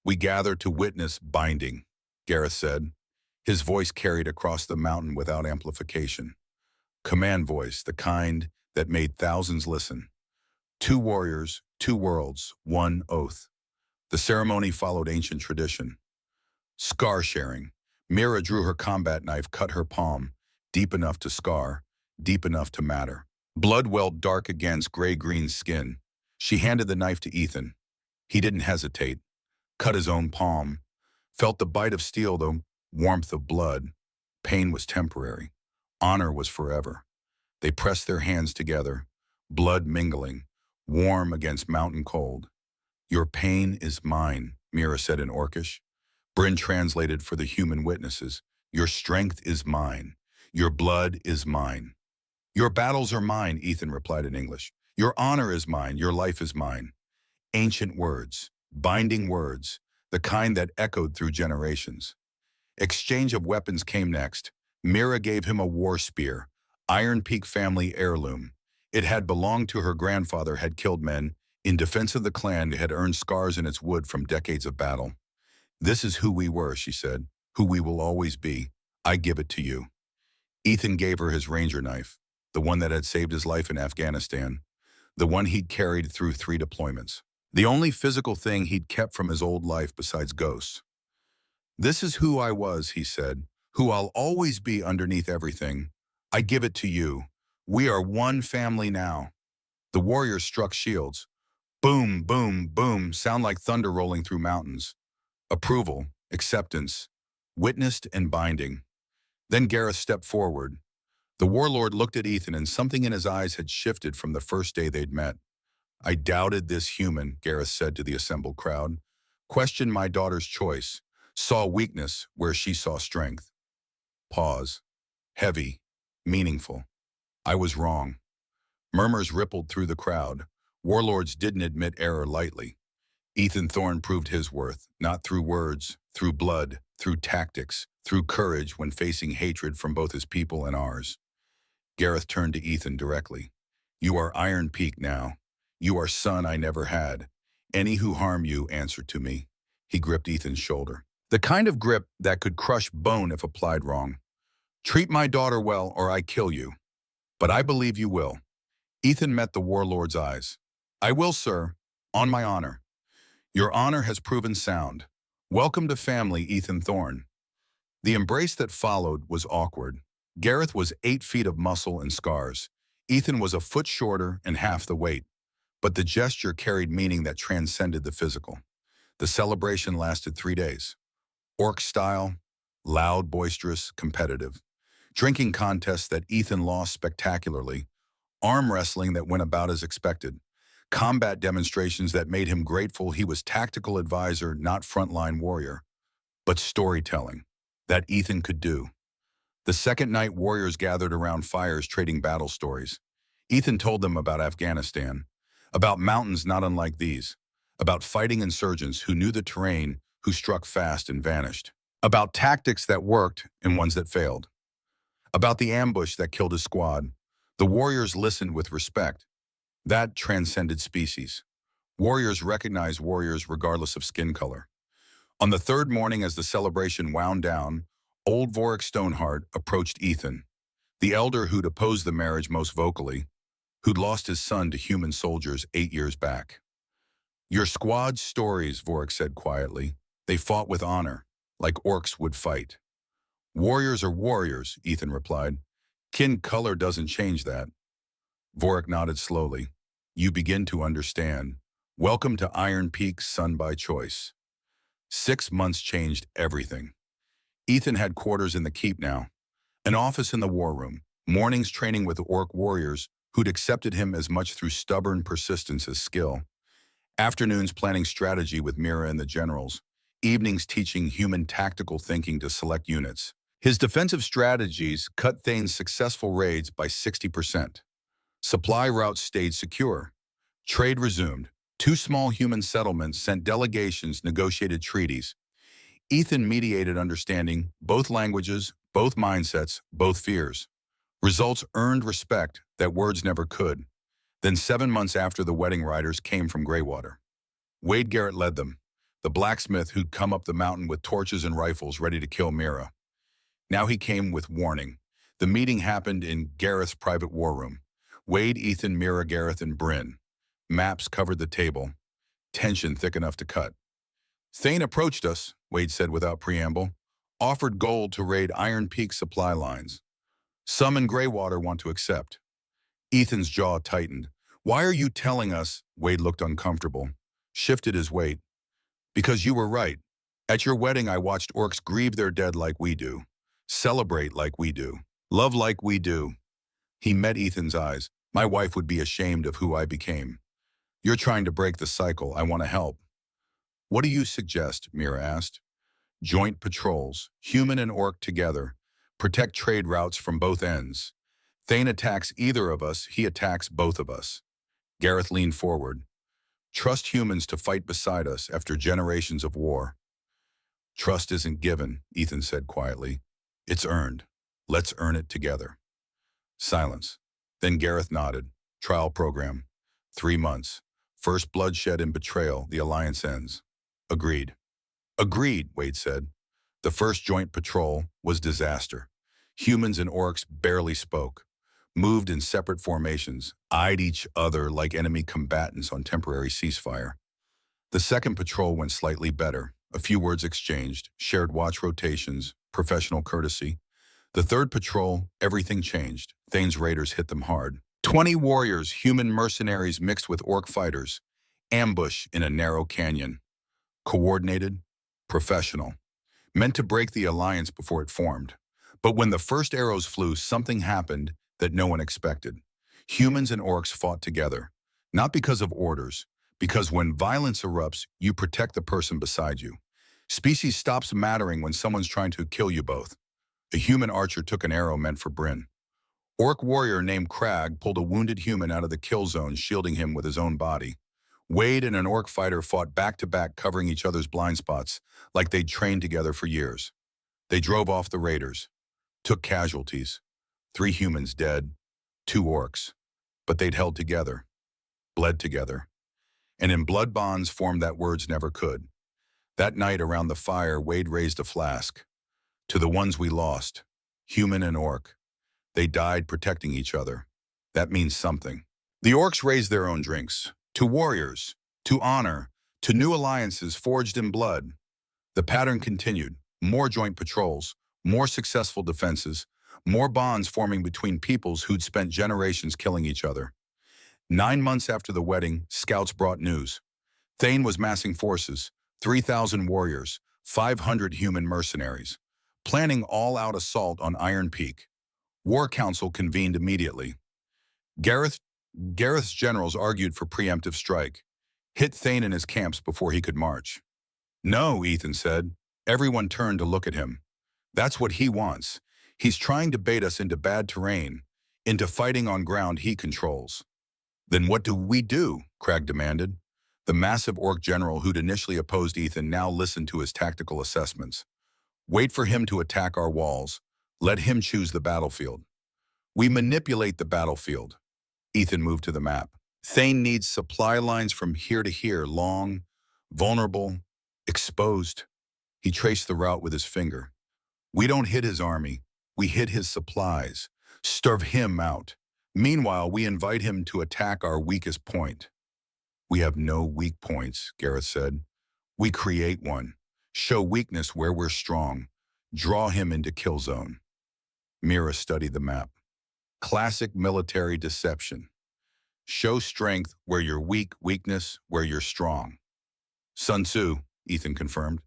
"We gather to witness binding," Gareth said. His voice carried across the mountain without amplification. Command voice, the kind that made thousands listen. 2 warriors, 2 worlds, 1 oath. The ceremony followed ancient tradition. Scar sharing. Mira drew her combat knife, cut her palm, deep enough to scar, deep enough to matter. Blood welled dark against gray-green skin. She handed the knife to Ethan. He didn't hesitate. Cut his own palm. Felt the bite of steel, the warmth of blood. Pain was temporary. Honor was forever. They pressed their hands together, blood mingling, warm against mountain cold. "Your pain is mine," Mira said in Orcish. Bryn translated for the human witnesses. "Your strength is mine. Your blood is mine." "Your battles are mine," Ethan replied in English. "Your honor is mine. Your life is mine." Ancient words, binding words, the kind that echoed through generations. Exchange of weapons came next. Mira gave him a war spear, Iron Peak family heirloom. It had belonged to her grandfather, had killed men in defense of the clan, had earned scars in its wood from decades of battle. "This is who we were," she said, "who we will always be. I give it to you." Ethan gave her his ranger knife, the one that had saved his life in Afghanistan, the one he'd carried through 3 deployments. The only physical thing he'd kept from his old life besides ghosts. "This is who I was," he said, "who I'll always be underneath everything. I give it to you. We are one family now." The warriors struck shields. Boom, boom, boom, sound like thunder rolling through mountains. Approval, acceptance, witnessed and binding. Then Gareth stepped forward. The warlord looked at Ethan, and something in his eyes had shifted from the first day they'd met. "I doubted this human," Gareth said to the assembled crowd. "Questioned my daughter's choice. Saw weakness where she saw strength." Pause. Heavy. Meaningful. "I was wrong." Murmurs rippled through the crowd. Warlords didn't admit error lightly. Ethan Thorne proved his worth, not through words, through blood, through tactics, through courage when facing hatred from both his people and ours. Gareth turned to Ethan directly. "You are Iron Peak now. You are son I never had. Any who harm you answer to me." He gripped Ethan's shoulder. The kind of grip that could crush bone if applied wrong. "Treat my daughter well or I kill you. But I believe you will." Ethan met the warlord's eyes. "I will, sir. On my honor." "Your honor has proven sound. Welcome to family, Ethan Thorne." The embrace that followed was awkward. Gareth was 8 feet of muscle and scars. Ethan was a foot shorter and half the weight. But the gesture carried meaning that transcended the physical. The celebration lasted 3 days. Orc style, loud, boisterous, competitive. Drinking contests that Ethan lost spectacularly. Arm wrestling that went about as expected. Combat demonstrations that made him grateful he was tactical advisor, not frontline warrior. But storytelling, that Ethan could do. The second night, warriors gathered around fires trading battle stories. Ethan told them about Afghanistan, about mountains not unlike these, about fighting insurgents who knew the terrain, who struck fast and vanished, about tactics that worked and ones that failed, about the ambush that killed his squad. The warriors listened with respect. That transcended species. Warriors recognized warriors regardless of skin color. On the 3rd morning, as the celebration wound down, old Vorik Stoneheart approached Ethan, the elder who'd opposed the marriage most vocally, who'd lost his son to human soldiers 8 years back. "Your squad's stories," Vorik said quietly. "They fought with honor, like orcs would fight." "Warriors are warriors," Ethan replied. "Kin color doesn't change that." Vorik nodded slowly. "You begin to understand. Welcome to Iron Peak, son by choice." 6 months changed everything. Ethan had quarters in the keep now, an office in the war room, mornings training with orc warriors who'd accepted him as much through stubborn persistence as skill, afternoons planning strategy with Mira and the generals, evenings teaching human tactical thinking to select units. His defensive strategies cut Thane's successful raids by 60%. Supply routes stayed secure. Trade resumed. Two small human settlements sent delegations, negotiated treaties. Ethan mediated understanding both languages, both mindsets, both fears. Results earned respect that words never could. Then 7 months after the wedding riders came from Greywater. Wade Garrett led them, the blacksmith who'd come up the mountain with torches and rifles ready to kill Mira. Now he came with warning. The meeting happened in Gareth's private war room. Wade, Ethan, Mira, Gareth, and Bryn. Maps covered the table. Tension thick enough to cut. Thane approached us, Wade said without preamble. Offered gold to raid Iron Peak supply lines. Some in Greywater want to accept. Ethan's jaw tightened. Why are you telling us? Wade looked uncomfortable. Shifted his weight. Because you were right. At your wedding I watched orcs grieve their dead like we do. Celebrate like we do. Love like we do. He met Ethan's eyes. My wife would be ashamed of who I became. You're trying to break the cycle. I want to help. What do you suggest? Mira asked. Joint patrols, human and orc together. Protect trade routes from both ends. Thane attacks either of us, he attacks both of us. Gareth leaned forward. Trust humans to fight beside us after generations of war. Trust isn't given, Ethan said quietly. It's earned. Let's earn it together. Silence. Then Gareth nodded. Trial program. 3 months. First bloodshed and betrayal, the alliance ends. Agreed. Agreed, Wade said. The first joint patrol was disaster. Humans and orcs barely spoke, moved in separate formations, eyed each other like enemy combatants on temporary ceasefire. The second patrol went slightly better. A few words exchanged, shared watch rotations, professional courtesy. The third patrol, everything changed. Thane's raiders hit them hard. 20 warriors, human mercenaries mixed with orc fighters. Ambush in a narrow canyon. Coordinated, professional. Meant to break the alliance before it formed. But when the first arrows flew, something happened that no one expected. Humans and orcs fought together. Not because of orders, because when violence erupts, you protect the person beside you. Species stops mattering when someone's trying to kill you both. A human archer took an arrow meant for Bryn. Orc warrior named Crag pulled a wounded human out of the kill zone, shielding him with his own body. Wade and an orc fighter fought back-to-back, covering each other's blind spots, like they'd trained together for years. They drove off the raiders, took casualties. 3 humans dead, 2 orcs. But they'd held together, bled together. And in blood bonds formed that words never could. That night around the fire, Wade raised a flask. To the ones we lost, human and orc. They died protecting each other. That means something. The orcs raised their own drinks. To warriors, to honor, to new alliances forged in blood. The pattern continued. More joint patrols, more successful defenses, more bonds forming between peoples who'd spent generations killing each other. 9 months after the wedding, scouts brought news. Thane was massing forces, 3,000 warriors, 500 human mercenaries, planning all-out assault on Iron Peak. War Council convened immediately. Gareth's generals argued for preemptive strike. Hit Thane in his camps before he could march. No, Ethan said. Everyone turned to look at him. That's what he wants. He's trying to bait us into bad terrain, into fighting on ground he controls. Then what do we do? Crag demanded. The massive orc general who'd initially opposed Ethan now listened to his tactical assessments. Wait for him to attack our walls. Let him choose the battlefield. We manipulate the battlefield. Ethan moved to the map. Thane needs supply lines from here to here, long, vulnerable, exposed. He traced the route with his finger. We don't hit his army. We hit his supplies. Starve him out. Meanwhile, we invite him to attack our weakest point. We have no weak points, Gareth said. We create one. Show weakness where we're strong. Draw him into kill zone. Mira studied the map. Classic military deception. Show strength where you're weak, weakness where you're strong. Sun Tzu, Ethan confirmed,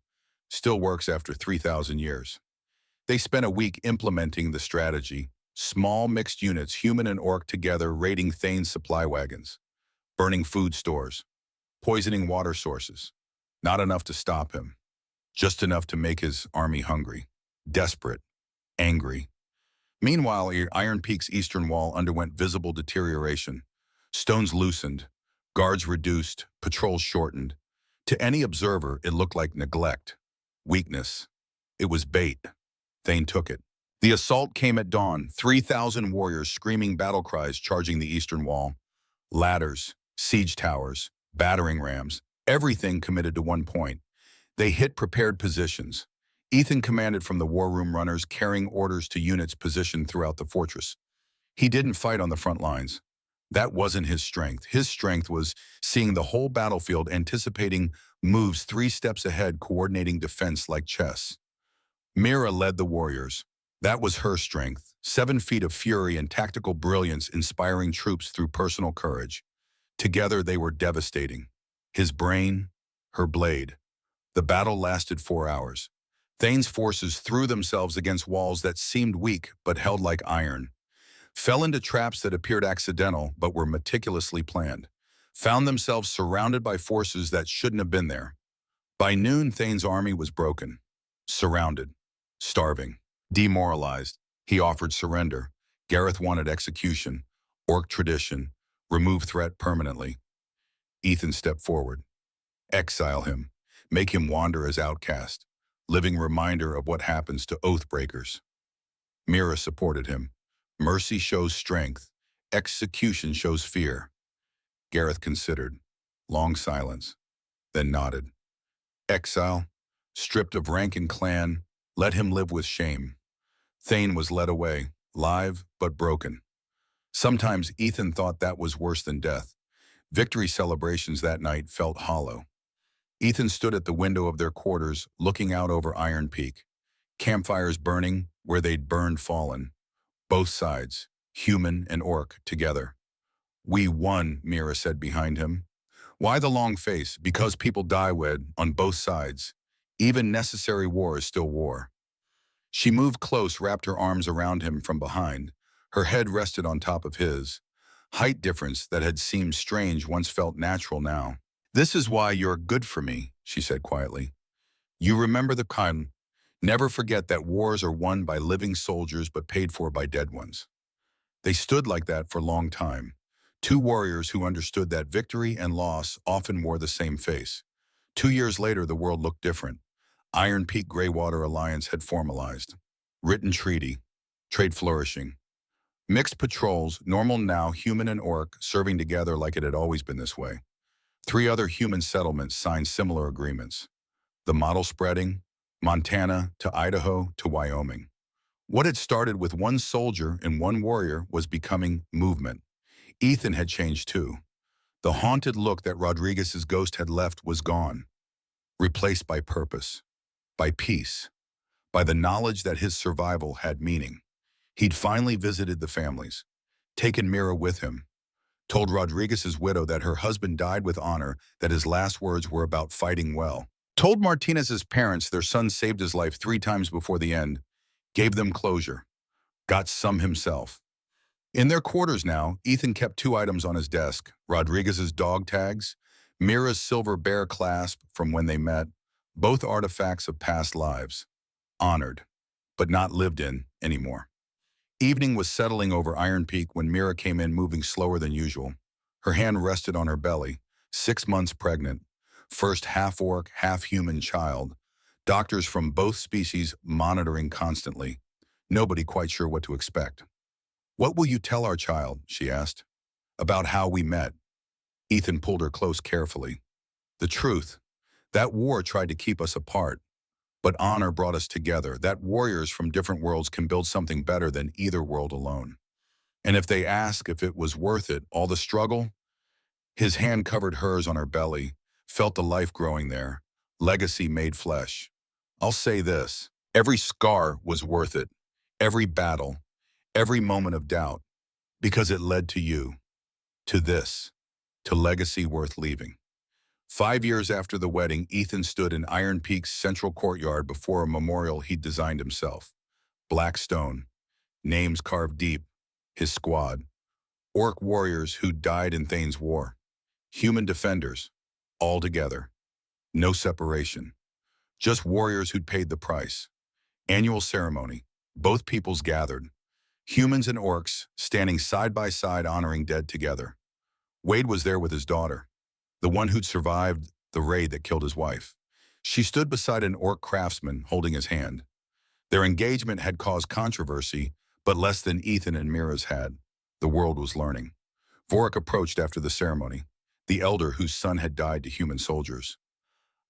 still works after 3,000 years. They spent a week implementing the strategy. Small mixed units, human and orc together, raiding Thane's supply wagons, burning food stores, poisoning water sources. Not enough to stop him, just enough to make his army hungry, desperate, angry. Meanwhile, Iron Peak's eastern wall underwent visible deterioration. Stones loosened, guards reduced, patrols shortened. To any observer, it looked like neglect, weakness. It was bait. Thane took it. The assault came at dawn, 3,000 warriors screaming battle cries charging the eastern wall. Ladders, siege towers, battering rams, everything committed to one point. They hit prepared positions. Ethan commanded from the war room runners, carrying orders to units positioned throughout the fortress. He didn't fight on the front lines. That wasn't his strength. His strength was seeing the whole battlefield, anticipating moves 3 steps ahead, coordinating defense like chess. Mira led the warriors. That was her strength, 7 feet of fury and tactical brilliance, inspiring troops through personal courage. Together they were devastating. His brain, her blade. The battle lasted 4 hours. Thane's forces threw themselves against walls that seemed weak but held like iron, fell into traps that appeared accidental but were meticulously planned, found themselves surrounded by forces that shouldn't have been there. By noon, Thane's army was broken, surrounded, starving, demoralized. He offered surrender. Gareth wanted execution, orc tradition, remove threat permanently. Ethan stepped forward. Exile him, make him wander as outcast, living reminder of what happens to oath breakers. Mira supported him. Mercy shows strength. Execution shows fear. Gareth considered. Long silence, then nodded. Exile, stripped of rank and clan, let him live with shame. Thane was led away, live but broken. Sometimes Ethan thought that was worse than death. Victory celebrations that night felt hollow. Ethan stood at the window of their quarters, looking out over Iron Peak. Campfires burning where they'd burned fallen. Both sides, human and orc, together. We won, Mira said behind him. Why the long face? Because people die, Wed, on both sides. Even necessary war is still war. She moved close, wrapped her arms around him from behind. Her head rested on top of his. Height difference that had seemed strange once felt natural now. This is why you're good for me, she said quietly. You remember the kind. Never forget that wars are won by living soldiers but paid for by dead ones. They stood like that for a long time. 2 warriors who understood that victory and loss often wore the same face. 2 years later, the world looked different. Iron Peak Greywater Alliance had formalized. Written treaty. Trade flourishing. Mixed patrols, normal now, human and orc, serving together like it had always been this way. 3 other human settlements signed similar agreements. The model spreading, Montana to Idaho to Wyoming. What had started with 1 soldier and 1 warrior was becoming movement. Ethan had changed too. The haunted look that Rodriguez's ghost had left was gone, replaced by purpose, by peace, by the knowledge that his survival had meaning. He'd finally visited the families, taken Mira with him, told Rodriguez's widow that her husband died with honor, that his last words were about fighting well. Told Martinez's parents their son saved his life 3 times before the end, gave them closure, got some himself. In their quarters now, Ethan kept 2 items on his desk, Rodriguez's dog tags, Mira's silver bear clasp from when they met, both artifacts of past lives, honored, but not lived in anymore. Evening was settling over Iron Peak when Mira came in, moving slower than usual. Her hand rested on her belly, 6 months pregnant, first half-orc, half-human child. Doctors from both species monitoring constantly. Nobody quite sure what to expect. What will you tell our child, she asked, about how we met? Ethan pulled her close carefully. The truth. That war tried to keep us apart, but honor brought us together, that warriors from different worlds can build something better than either world alone. And if they ask if it was worth it, all the struggle, his hand covered hers on her belly, felt the life growing there, legacy made flesh. I'll say this, every scar was worth it, every battle, every moment of doubt, because it led to you, to this, to legacy worth leaving. 5 years after the wedding, Ethan stood in Iron Peak's central courtyard before a memorial he'd designed himself. black stone, names carved deep, his squad, orc warriors who died in Thane's war, human defenders, all together, no separation, just warriors who'd paid the price. Annual ceremony, both peoples gathered, humans and orcs standing side by side honoring dead together. Wade was there with his daughter, the one who'd survived the raid that killed his wife. She stood beside an orc craftsman holding his hand. Their engagement had caused controversy, but less than Ethan and Mira's had. The world was learning. Vorik approached after the ceremony, the elder whose son had died to human soldiers.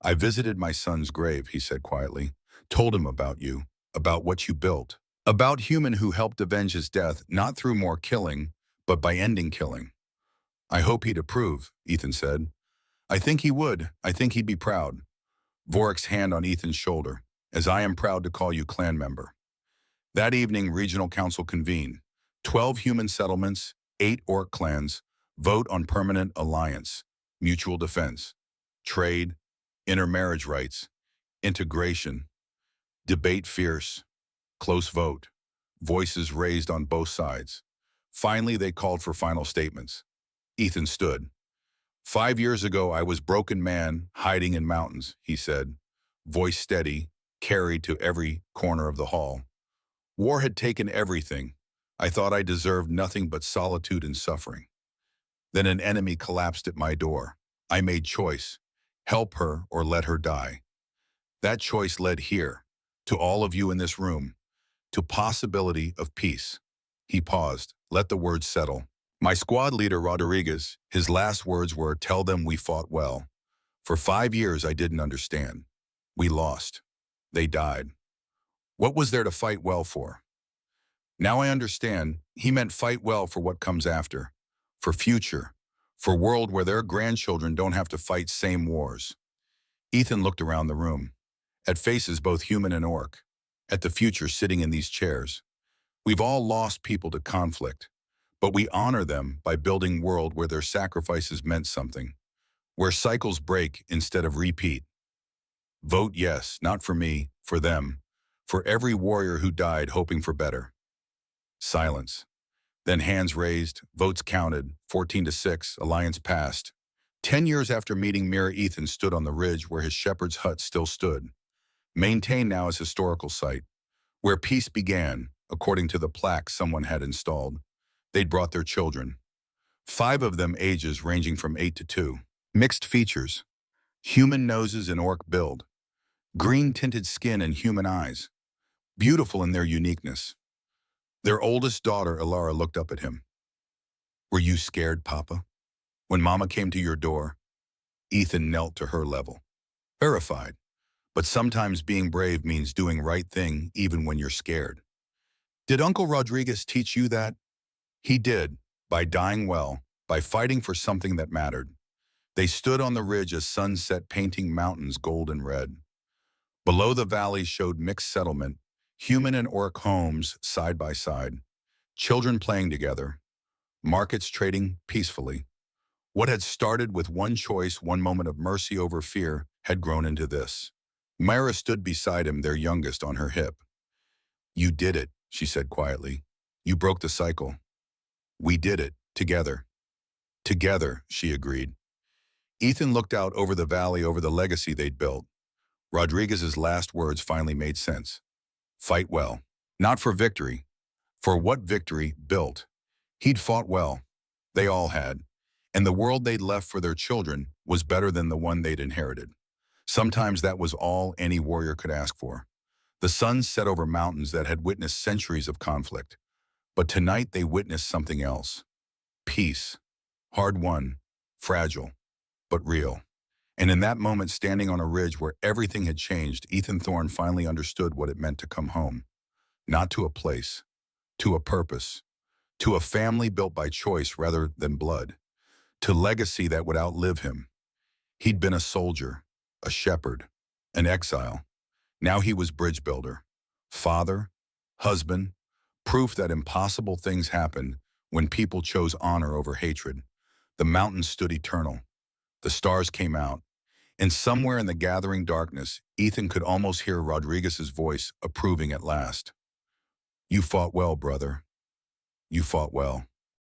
I visited my son's grave, he said quietly, told him about you, about what you built, about human who helped avenge his death not through more killing, but by ending killing. I hope he'd approve, Ethan said. I think he would. I think he'd be proud. Vorik's hand on Ethan's shoulder, as I am proud to call you clan member. That evening, regional council convened. 12 human settlements, 8 orc clans, vote on permanent alliance, mutual defense, trade, intermarriage rights, integration, debate fierce, close vote, voices raised on both sides. Finally, they called for final statements. Ethan stood. 5 years ago, I was broken man, hiding in mountains, he said, voice steady, carried to every corner of the hall. War had taken everything. I thought I deserved nothing but solitude and suffering. Then an enemy collapsed at my door. I made choice, help her or let her die. That choice led here, to all of you in this room, to possibility of peace. He paused, let the words settle. My squad leader, Rodriguez, his last words were, tell them we fought well. For 5 years, I didn't understand. We lost. They died. What was there to fight well for? Now I understand. He meant fight well for what comes after, for future, for a world where their grandchildren don't have to fight same wars. Ethan looked around the room, at faces both human and orc, at the future sitting in these chairs. We've all lost people to conflict, but we honor them by building a world where their sacrifices meant something, where cycles break instead of repeat. Vote yes, not for me, for them, for every warrior who died hoping for better. Silence. Then hands raised, votes counted, 14-6, alliance passed. 10 years after meeting Mira, Ethan stood on the ridge where his shepherd's hut still stood, maintained now as historical site, where peace began, according to the plaque someone had installed. They'd brought their children. 5 of them ages ranging from 8 to 2. Mixed features. Human noses and orc build. Green-tinted skin and human eyes. Beautiful in their uniqueness. Their oldest daughter, Ilara, looked up at him. Were you scared, Papa? When Mama came to your door, Ethan knelt to her level. Verified. But sometimes being brave means doing right thing even when you're scared. Did Uncle Rodriguez teach you that? He did, by dying well, by fighting for something that mattered. They stood on the ridge as sunset painting mountains gold and red. Below the valley showed mixed settlement, human and orc homes side by side, children playing together, markets trading peacefully. What had started with one choice, one moment of mercy over fear, had grown into this. Myra stood beside him, their youngest, on her hip. You did it, she said quietly. You broke the cycle. We did it, together. Together, she agreed. Ethan looked out over the valley, over the legacy they'd built. Rodriguez's last words finally made sense. Fight well. Not for victory. For what victory built. He'd fought well. They all had. And the world they'd left for their children was better than the one they'd inherited. Sometimes that was all any warrior could ask for. The sun set over mountains that had witnessed centuries of conflict. But tonight they witnessed something else. Peace. Hard-won. Fragile. But real. And in that moment, standing on a ridge where everything had changed, Ethan Thorne finally understood what it meant to come home. Not to a place. To a purpose. To a family built by choice rather than blood. To legacy that would outlive him. He'd been a soldier, a shepherd, an exile. Now he was bridge builder, father, husband, proof that impossible things happened when people chose honor over hatred. The mountains stood eternal. The stars came out. And somewhere in the gathering darkness, Ethan could almost hear Rodriguez's voice approving at last. You fought well, brother. You fought well.